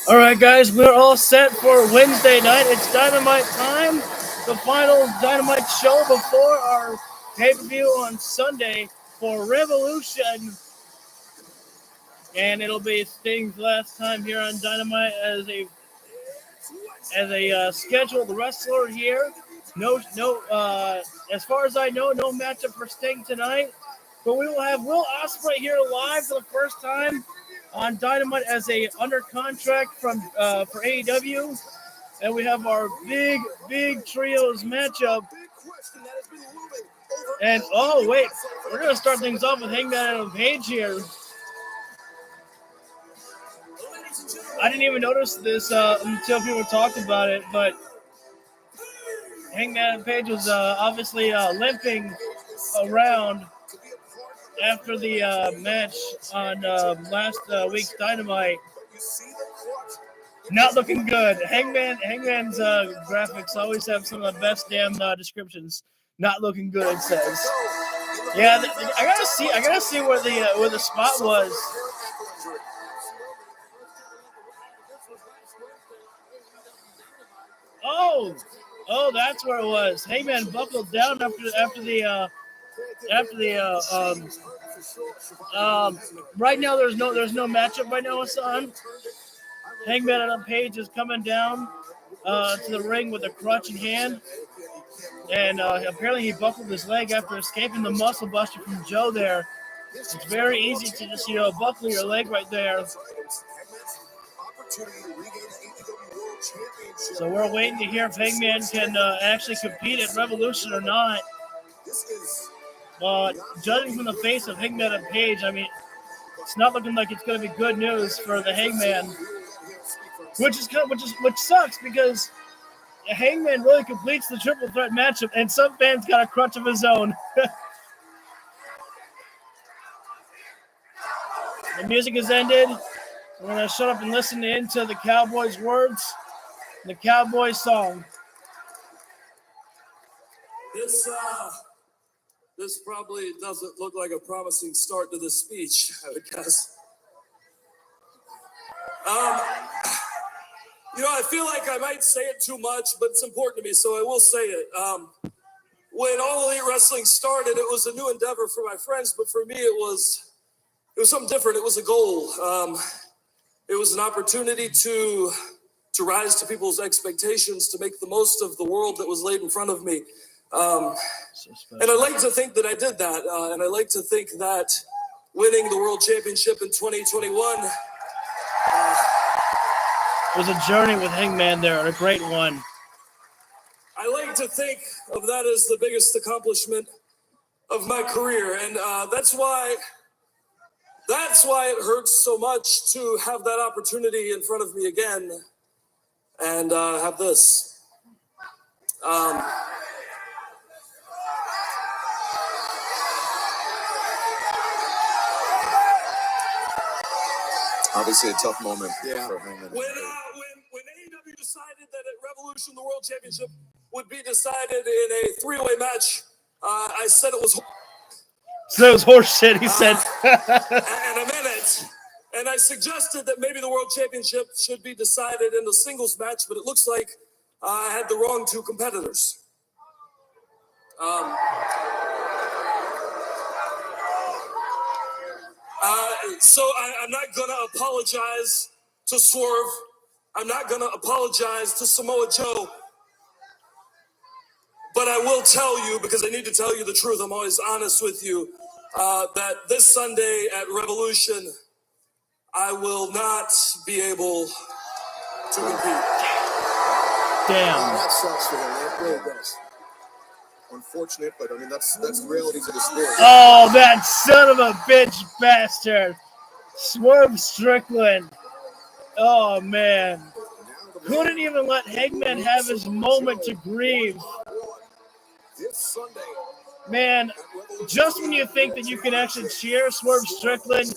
All right, guys, we're all set for Wednesday night. It's Dynamite time, the final Dynamite show before our pay-per-view on Sunday for Revolution. And it'll be Sting's last time here on Dynamite as a scheduled wrestler here. As far as I know, no matchup for Sting tonight. But we will have Will Ospreay here live for the first time on Dynamite as a under contract for AEW, and we have our big trios matchup. And oh wait, we're gonna start things off with Hangman Adam Page here. I didn't even notice this until people talked about it, but Hangman Adam Page was obviously limping around after the match on last week's Dynamite. Not looking good. Hangman's graphics always have some of the best damn descriptions. Not looking good, it says. Yeah, I gotta see where the spot was. Oh, that's where it was. Hangman buckled down after the right now there's no matchup right now, son. Hangman Adam Page is coming down to the ring with a crutch in hand, and apparently he buckled his leg after escaping the muscle buster from Joe there. It's very easy to just buckle your leg right there. So we're waiting to hear if Hangman can actually compete at Revolution or not. Judging from the face of Hangman and Page, I mean, it's not looking like it's going to be good news for the Hangman, which sucks because Hangman really completes the triple threat matchup, and some fans got a crutch of his own. The music has ended. We're going to shut up and listen in to the Cowboys' words, the Cowboys song. This probably doesn't look like a promising start to this speech, I would guess. I feel like I might say it too much, but it's important to me, so I will say it. When All Elite Wrestling started, it was a new endeavor for my friends, but for me, it was something different. It was a goal. It was an opportunity to rise to people's expectations, to make the most of the world that was laid in front of me. And I like to think that I did that. And I like to think that winning the World Championship in 2021... it was a journey with Hangman there, and a great one. I like to think of that as the biggest accomplishment of my career. And that's why it hurts so much to have that opportunity in front of me again and have this. Obviously a tough moment for Hangman. When AEW decided that at Revolution the World Championship would be decided in a three-way match, I said it was... So it was horse shit, he said. And I meant it. And I suggested that maybe the World Championship should be decided in a singles match, but it looks like I had the wrong two competitors. So I'm not going to apologize to Swerve. I'm not going to apologize to Samoa Joe. But I will tell you, because I need to tell you the truth, I'm always honest with you, that this Sunday at Revolution, I will not be able to compete. Damn. That sucks for him. It really does. Unfortunate, but I mean, that's the realities of the sport. Oh, that son of a bitch bastard. Swerve Strickland. Oh, man. Couldn't even let Hangman have his moment to grieve. Man, just when you think that you can actually cheer Swerve Strickland,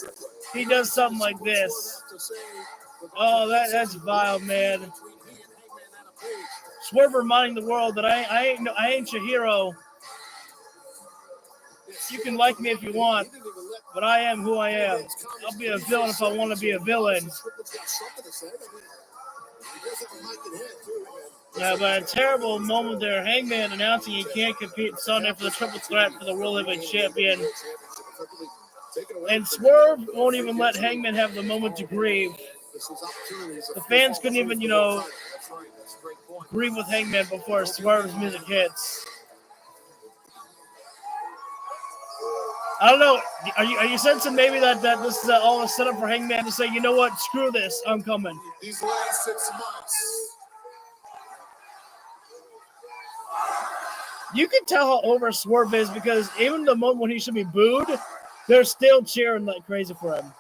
he does something like this. Oh, that's vile, man. Swerve reminding the world that I ain't your hero. You can like me if you want, but I am who I am. I'll be a villain if I want to be a villain. Yeah, but a terrible moment there. Hangman announcing he can't compete Sunday for the triple threat for the World Heavyweight Champion. And Swerve won't even let Hangman have the moment to grieve. The fans couldn't even, grieve with Hangman before Swerve's music hits. I don't know. Are you sensing maybe that this is all a setup for Hangman to say, you know what, screw this, I'm coming. These last 6 months. You can tell how over Swerve is because even the moment when he should be booed, they're still cheering like crazy for him.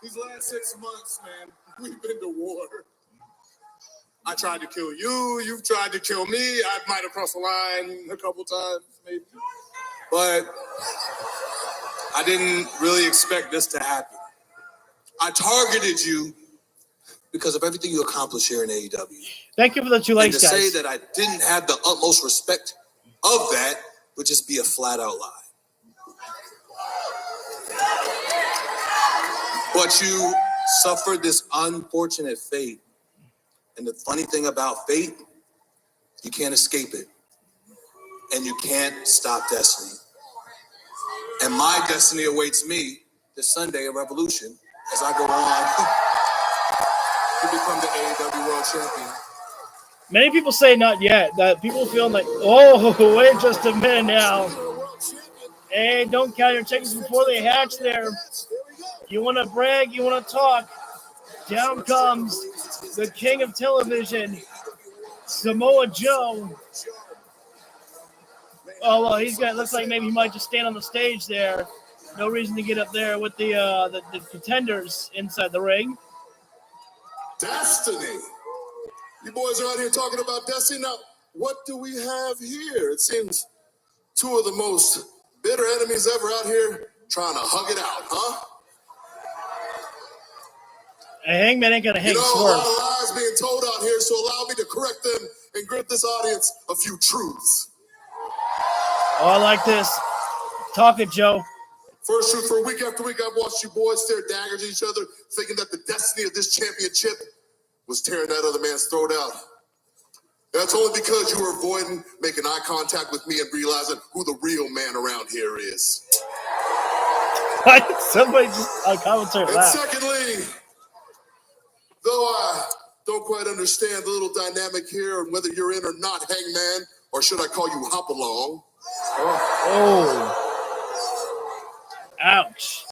These last 6 months, man, we've been to war. I tried to kill you. You've tried to kill me. I might have crossed the line a couple times, maybe. But I didn't really expect this to happen. I targeted you because of everything you accomplished here in AEW. Thank you for the 2 likes, guys. And to say that I didn't have the utmost respect of that would just be a flat-out lie. But you suffered this unfortunate fate. And the funny thing about fate, you can't escape it. And you can't stop destiny. And my destiny awaits me this Sunday at Revolution as I go on to become the AEW World Champion. Many people say not yet. That people feel like, oh, wait just a minute now. Hey, don't count your chickens before they hatch there. You want to brag, you want to talk. Down comes the king of television, Samoa Joe. Oh, well, looks like maybe he might just stand on the stage there. No reason to get up there with the contenders inside the ring. Destiny. You boys are out here talking about destiny. Now, what do we have here? It seems 2 of the most bitter enemies ever out here trying to hug it out, huh? Hangman ain't gonna hang Swerve. Swerve. A lot of lies being told out here, so allow me to correct them and give this audience a few truths. Oh, I like this. Talk it, Joe. First truth, for week after week, I've watched you boys stare daggers at each other, thinking that the destiny of this championship was tearing that other man's throat out. That's only because you were avoiding making eye contact with me and realizing who the real man around here is. Somebody just commented And that. secondly, though I don't quite understand the little dynamic here and whether you're in or not, Hangman, or should I call you Hop Along? Oh. Ouch.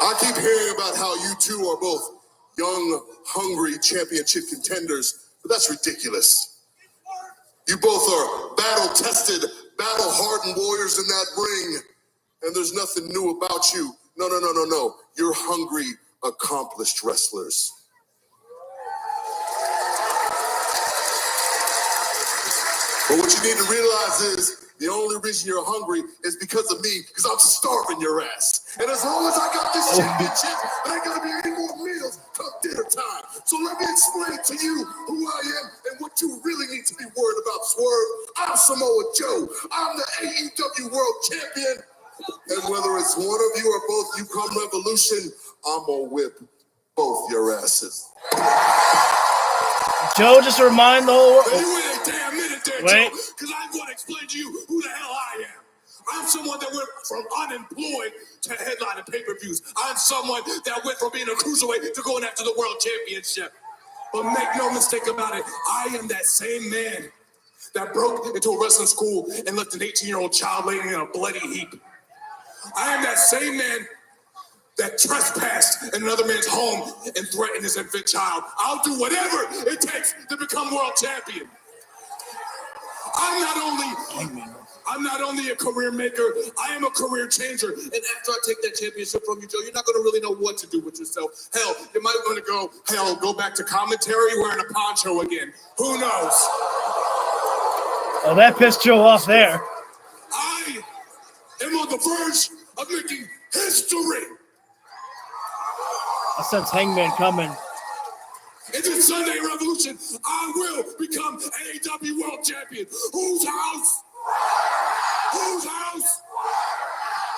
I keep hearing about how you two are both young, hungry championship contenders, but that's ridiculous. You both are battle-tested, battle-hardened warriors in that ring, and there's nothing new about you. No. You're hungry, accomplished wrestlers. But what you need to realize is the only reason you're hungry is because of me, because I'm starving your ass. And as long as I got this championship, there ain't gonna be any more meals come dinner time. So let me explain to you who I am and what you really need to be worried about, Swerve. I'm Samoa Joe. I'm the AEW World Champion. And whether it's one of you or both you come Revolution, I'm gonna whip both your asses. Joe, just remind the whole world. Now you wait a damn minute there, Wait. Joe, because I'm going to explain to you who the hell I am. I'm someone that went from unemployed to headlining pay-per-views. I'm someone that went from being a cruiserweight to going after the world championship. But make no mistake about it, I am that same man that broke into a wrestling school and left an 18-year-old child laying in a bloody heap. I am that same man that trespassed in another man's home and threatened his infant child. I'll do whatever it takes to become world champion. I'm not only a career maker, I am a career changer. And after I take that championship from you, Joe, you're not going to really know what to do with yourself. Hell, you might want to go back to commentary wearing a poncho again. Who knows? Oh, that pissed Joe off there. I am on the verge of making history. I sense Hangman coming. In this Sunday Revolution, I will become AEW World Champion. Whose house? Whose house?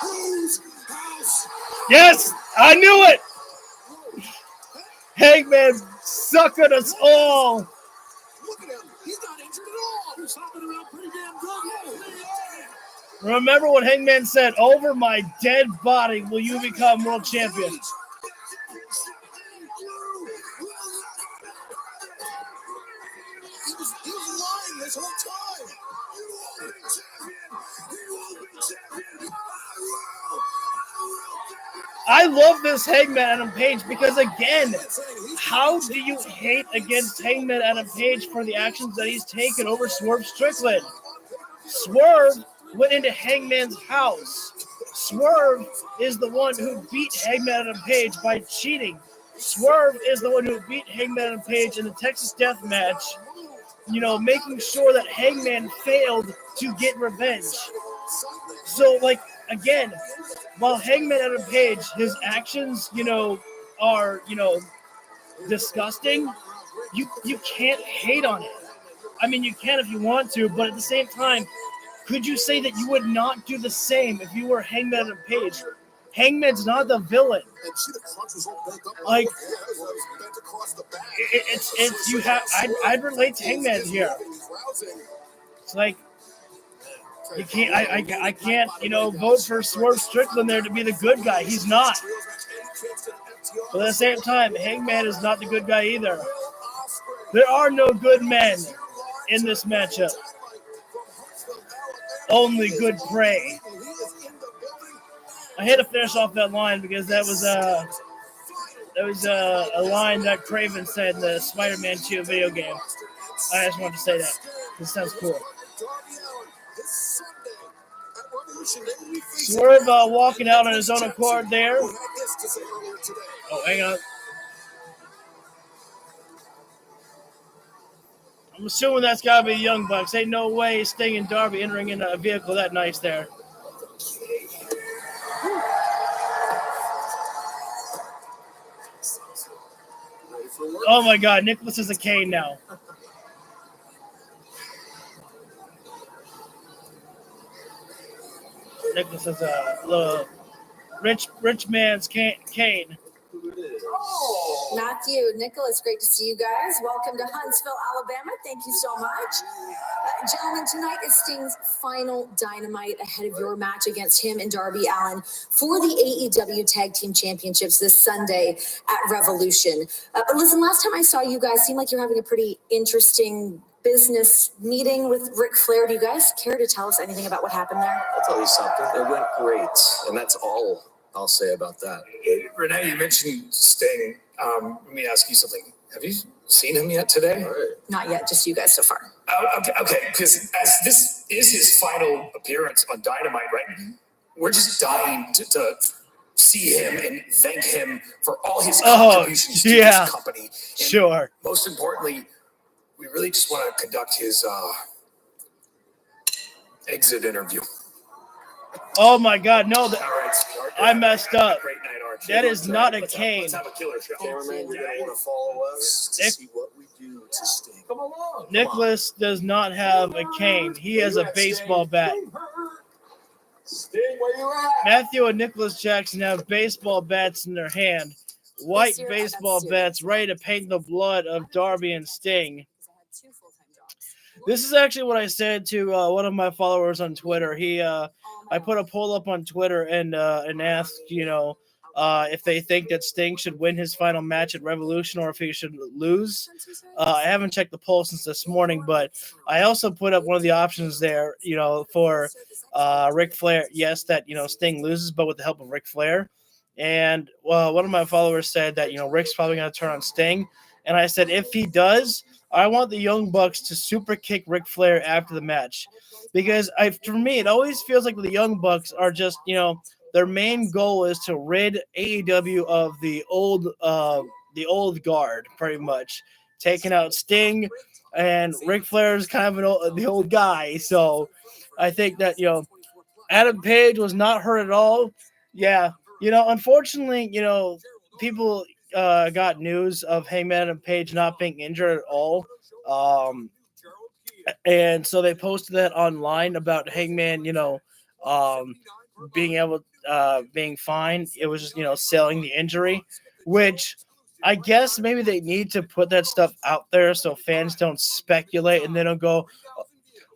Whose house? Yes, I knew it. Hangman suckered us all. Look at him. He's not injured at all. He's hopping around pretty damn good. Remember what Hangman said, over my dead body will you become world champion. He was lying this whole time. You won't be champion. You won't be champion. I love this Hangman Adam Page because, again, how do you hate against Hangman Adam Page for the actions that he's taken over Swerve Strickland? Swerve went into Hangman's house. Swerve is the one who beat Hangman Adam Page by cheating. Swerve is the one who beat Hangman Adam Page in the Texas Death Match, making sure that Hangman failed to get revenge. So, again, while Hangman Adam Page, his actions, are, disgusting, you can't hate on it. I mean, you can if you want to, but at the same time, could you say that you would not do the same if you were Hangman Adam Page? Hangman's not the villain. Like, it's you have. I'd relate to Hangman here. It's like you can't. I can't. Vote for Swerve Strickland there to be the good guy. He's not. But at the same time, Hangman is not the good guy either. There are no good men in this matchup. Only good prey. I had to finish off that line because that was a line that Craven said in the Spider-Man 2 video game. I just wanted to say that. This sounds cool. Swerve walking out on his own accord there. Oh, hang on. I'm assuming that's got to be the Young Bucks. Ain't no way Sting and Darby entering in a vehicle that nice there. Oh my God, Nicholas is a Kane now. Nicholas is a little rich man's Kane. Matthew, Nicholas, great to see you guys. Welcome to Huntsville, Alabama. Thank you so much. Gentlemen, tonight is Sting's final Dynamite ahead of your match against him and Darby Allin for the AEW Tag Team Championships this Sunday at Revolution. Listen, last time I saw you guys, seemed like you're having a pretty interesting business meeting with Ric Flair. Do you guys care to tell us anything about what happened there? I'll tell you something. It went great, and that's all I'll say about that. Renee, you mentioned Sting. Let me ask you something. Have you seen him yet today? Not yet, just you guys so far. Okay, because as this is his final appearance on Dynamite, right? We're just dying to see him and thank him for all his contributions to this company. And sure. Most importantly, we really just want to conduct his exit interview. Oh my God, no! All right, I messed up. Great night, Archie. That is not a cane. Let's have a killer show. Cameraman, you're going to want to follow us to see what we do to Sting. Come along. Nicholas does not have a cane. He has a baseball bat. Sting, where you at? Matthew and Nicholas Jackson have baseball bats in their hand. White baseball bats ready to paint the blood of Darby and Sting. This is actually what I said to one of my followers on Twitter. I put a poll up on Twitter and asked, if they think that Sting should win his final match at Revolution or if he should lose. I haven't checked the poll since this morning, but I also put up one of the options there, for Ric Flair. Yes, that, Sting loses, but with the help of Ric Flair. And one of my followers said that, Ric's probably going to turn on Sting. And I said, if he does, I want the Young Bucks to super kick Ric Flair after the match. Because for me, it always feels like the Young Bucks are just, their main goal is to rid AEW of the old guard, pretty much. Taking out Sting, and Ric Flair is kind of the old guy. So I think that, Adam Page was not hurt at all. Yeah. Unfortunately, people got news of Hangman Adam Page not being injured at all. And so they posted that online about Hangman, being fine. It was just, selling the injury, which I guess maybe they need to put that stuff out there so fans don't speculate and they don't go,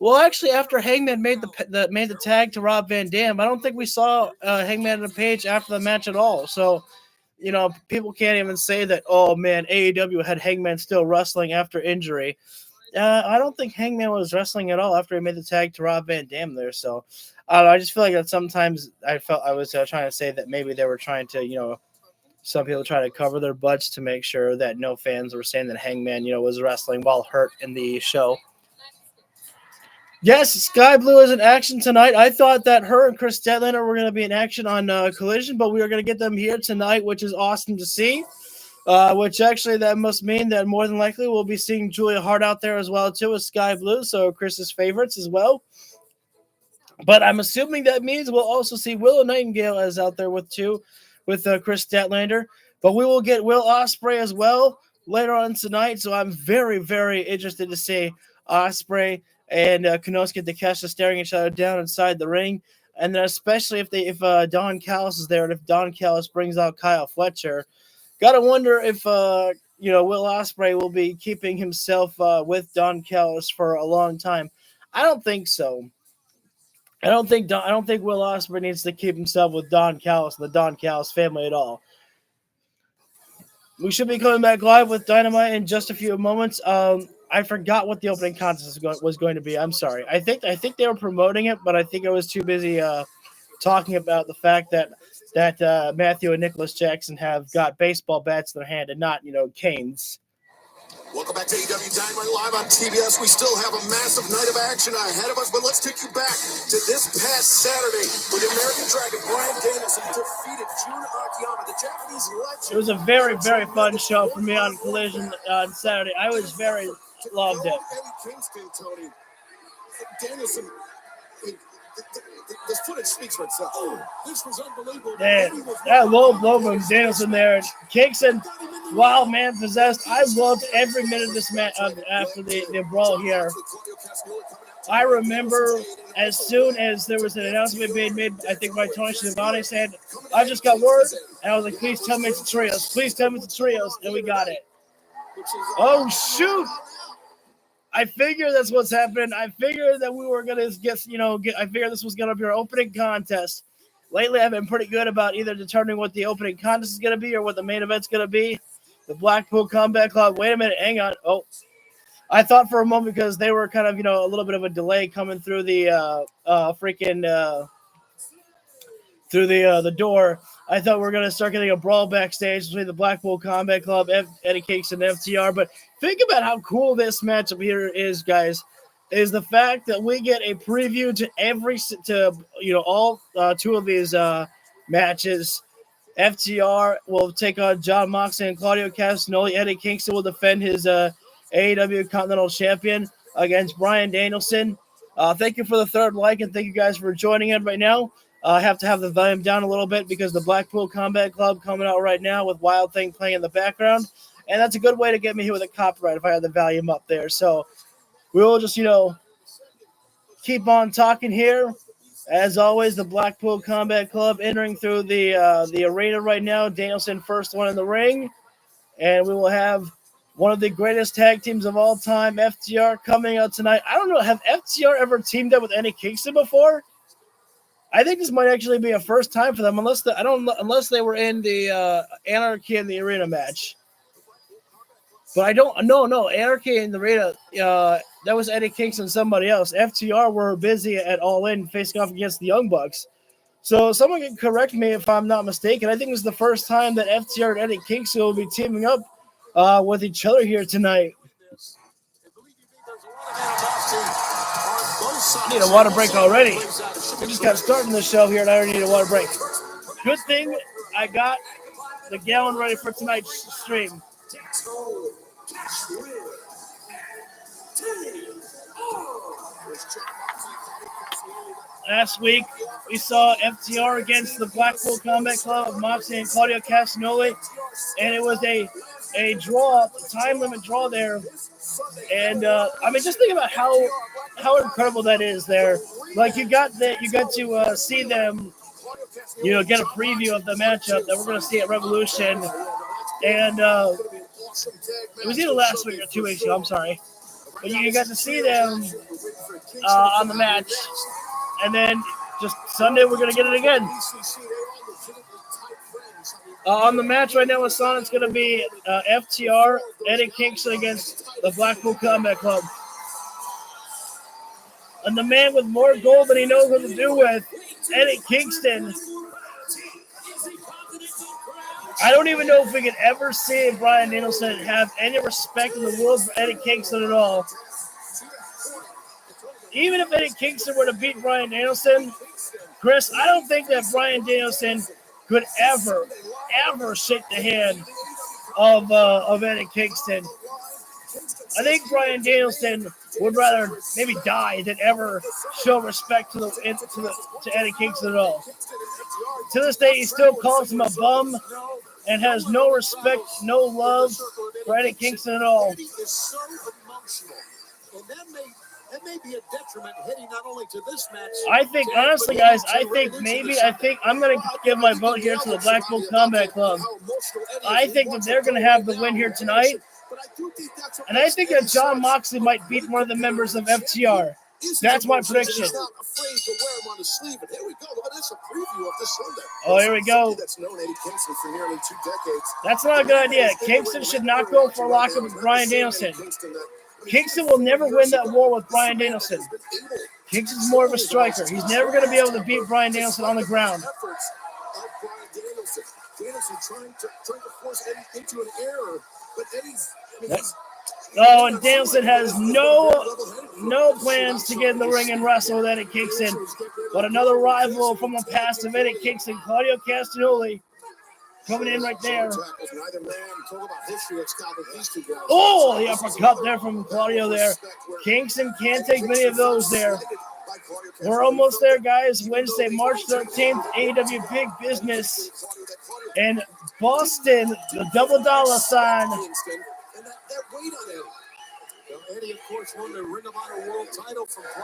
well, actually, after Hangman made the tag to Rob Van Dam, I don't think we saw Hangman and Page after the match at all. So, people can't even say that, oh, man, AEW had Hangman still wrestling after injury. I don't think Hangman was wrestling at all after he made the tag to Rob Van Dam there. So, I don't know, I just feel like that sometimes I felt I was trying to say that maybe they were trying to, some people try to cover their butts to make sure that no fans were saying that Hangman, was wrestling while hurt in the show. Yes, Sky Blue is in action tonight. I thought that her and Chris Statlander were going to be in action on Collision, but we are going to get them here tonight, which is awesome to see. Which actually that must mean that more than likely we'll be seeing Julia Hart out there as well too as Sky Blue, so Chris's favorites as well. But I'm assuming that means we'll also see Willow Nightingale as out there with Chris Statlander. But we will get Will Ospreay as well later on tonight, so I'm very, very interested to see Ospreay and Konosuke Takeshita staring each other down inside the ring. And then especially if Don Callis is there and if Don Callis brings out Kyle Fletcher. Got to wonder if, Will Ospreay will be keeping himself with Don Callis for a long time. I don't think so. I don't think Will Ospreay needs to keep himself with Don Callis and the Don Callis family at all. We should be coming back live with Dynamite in just a few moments. I forgot what the opening contest was going to be. I'm sorry. I think they were promoting it, but I think I was too busy talking about the fact that Matthew and Nicholas Jackson have got baseball bats in their hand and not, canes. Welcome back to AEW Dynamite live on TBS. We still have a massive night of action ahead of us, but let's take you back to this past Saturday when the American Dragon Bryan Danielson defeated Jun Akiyama, the Japanese legend. It was a very, very fun show for me on Collision on Saturday. I was very loved it. Eddie Kingston, Tony. Danielson, this footage speaks for itself. This was unbelievable. That low blow from Danielson there. Kingston, wild man possessed. I loved every minute of this match after the brawl here. I remember as soon as there was an announcement being made, I think by Tony Schiavone said, I just got word. And I was like, please tell me it's a trios. Please tell me it's a trios. And we got it. Oh, shoot. I figured that's what's happened. I figured that we were going to I figured this was going to be our opening contest. Lately, I've been pretty good about either determining what the opening contest is going to be or what the main event's going to be. The Blackpool Combat Club. Wait a minute. Hang on. Oh, I thought for a moment because they were kind of, a little bit of a delay coming through the the door. I thought we were going to start getting a brawl backstage between the Blackpool Combat Club, Eddie Kingston, and FTR. But think about how cool this matchup here is, guys, is the fact that we get a preview to all two of these matches. FTR will take on John Moxley and Claudio Castagnoli. Eddie Kingston will defend his AEW Continental Champion against Bryan Danielson. Thank you for the third like, and thank you guys for joining in right now. I have to have the volume down a little bit because the Blackpool Combat Club coming out right now with Wild Thing playing in the background. And that's a good way to get me hit with a copyright if I have the volume up there. So we will just, keep on talking here. As always, the Blackpool Combat Club entering through the arena right now. Danielson first one in the ring. And we will have one of the greatest tag teams of all time, FTR, coming out tonight. I don't know, have FTR ever teamed up with Eddie Kingston before? I think this might actually be a first time for them, unless they were in the Anarchy in the Arena match. But I don't no Anarchy in the Arena. That was Eddie Kingston and somebody else. FTR were busy at All In facing off against the Young Bucks. So someone can correct me if I'm not mistaken. I think this is the first time that FTR and Eddie Kingston will be teaming up with each other here tonight. I need a water break already. We just got started the show here, and I already need a water break. Good thing I got the gallon ready for tonight's stream. Last week, we saw FTR against the Blackpool Combat Club of Moxley and Claudio Castagnoli, and it was a draw, time limit draw there. And just think about how incredible that is there. Like you got to see them get a preview of the matchup that we're going to see at Revolution. And it was either last week or 2 weeks ago, I'm sorry. But you got to see them on the match. And then just Sunday, we're going to get it again. On the match right now with Son, it's going to be FTR, Eddie Kingston against the Blackpool Combat Club. And the man with more gold than he knows what to do with, Eddie Kingston. I don't even know if we could ever see Bryan Danielson have any respect in the world for Eddie Kingston at all. Even if Eddie Kingston were to beat Bryan Danielson, Chris, I don't think that Bryan Danielson could ever shake the hand of Eddie Kingston. I think Bryan Danielson would rather maybe die than ever show respect to Eddie Kingston at all. To this day, he still calls him a bum and has no respect, no love for Eddie Kingston at all. That may be a detriment heading not only to this match. I think, honestly, guys, I think I'm going to give my vote here to the Blackpool Combat Club. I think that they're going to have the win here tonight. And I think that Jon Moxley might beat one of the members of FTR. That's my prediction. Oh, here we go. That's not a good idea. Kingston should not go for a lockup with Bryan Danielson. Kingston will never win that war with Bryan Danielson. Kingston's more of a striker. He's never going to be able to beat Bryan Danielson on the ground. Oh, and Danielson has no plans to get in the ring and wrestle with Eddie Kingston. But another rival from the past of Eddie Kingston, Claudio Castagnoli, coming in right there. Oh, the uppercut there from Claudio there. Kingston can't take many of those there. We're almost there, guys. Wednesday, March 13th, AEW Big Business in Boston, the Double Dollar Sign.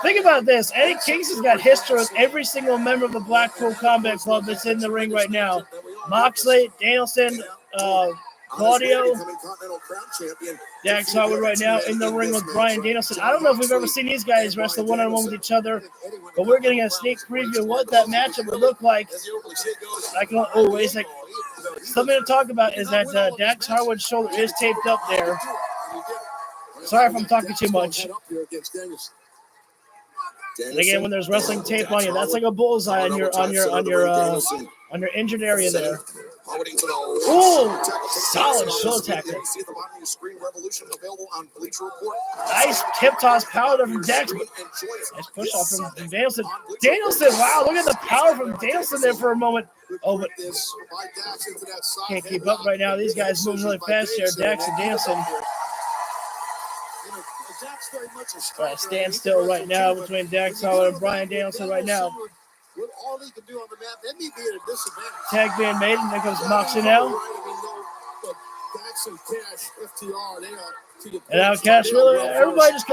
Think about this. Eddie Kingston's got history with every single member of the Blackpool Combat Club that's in the ring right now. Moxley, Danielson, Claudio, Dax Harwood right now in the ring with Bryan Danielson. I don't know if we've ever seen these guys wrestle one-on-one with each other, but we're getting a sneak preview of what that matchup would look like. Oh, wait a second. Something to talk about is that Dax Harwood's shoulder is taped up there. Sorry if I'm talking too much. And again, when there's wrestling tape on you, that's like a bullseye on your injured area there. Ooh, solid shoulder tackle. Nice tip toss power there from Dax. Nice push off from Danielson. Danielson, wow, look at the power from Danielson there for a moment. Oh, but can't keep up right now. These guys move really fast here. Dax and Danielson. Stand still right now between Dax Harwood and Bryan Danielson right now. Tag being made, and there comes Moxley now. And now Cash Wheeler, everybody just,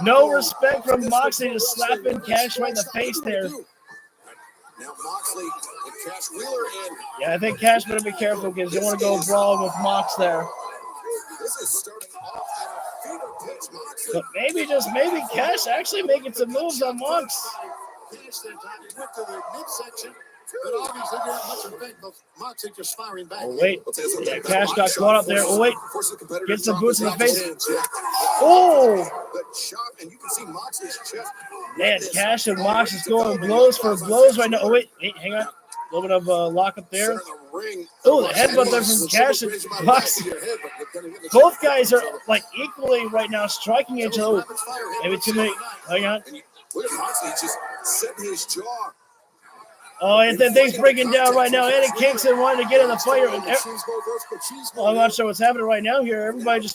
no respect from Moxley, just slapping Cash right in the face there. Yeah, I think Cash better be careful because you want to go brawl with Mox there. But maybe Cash actually making some moves on Mox. Oh, wait. Yeah, Cash got caught up there. Oh, wait. Gets some boots in the face. Oh! Man, Cash and Mox is going blows for blows right now. Oh, wait. Hey, hang on. A little bit of lock up there. Oh, the headbutt there from Cash and Mox. Both guys are like equally right now striking each other. Maybe too many. Hang on. Oh, and then things breaking down right now. Eddie Kingston wanted to get in the fight. I'm not sure what's happening right now here. Everybody just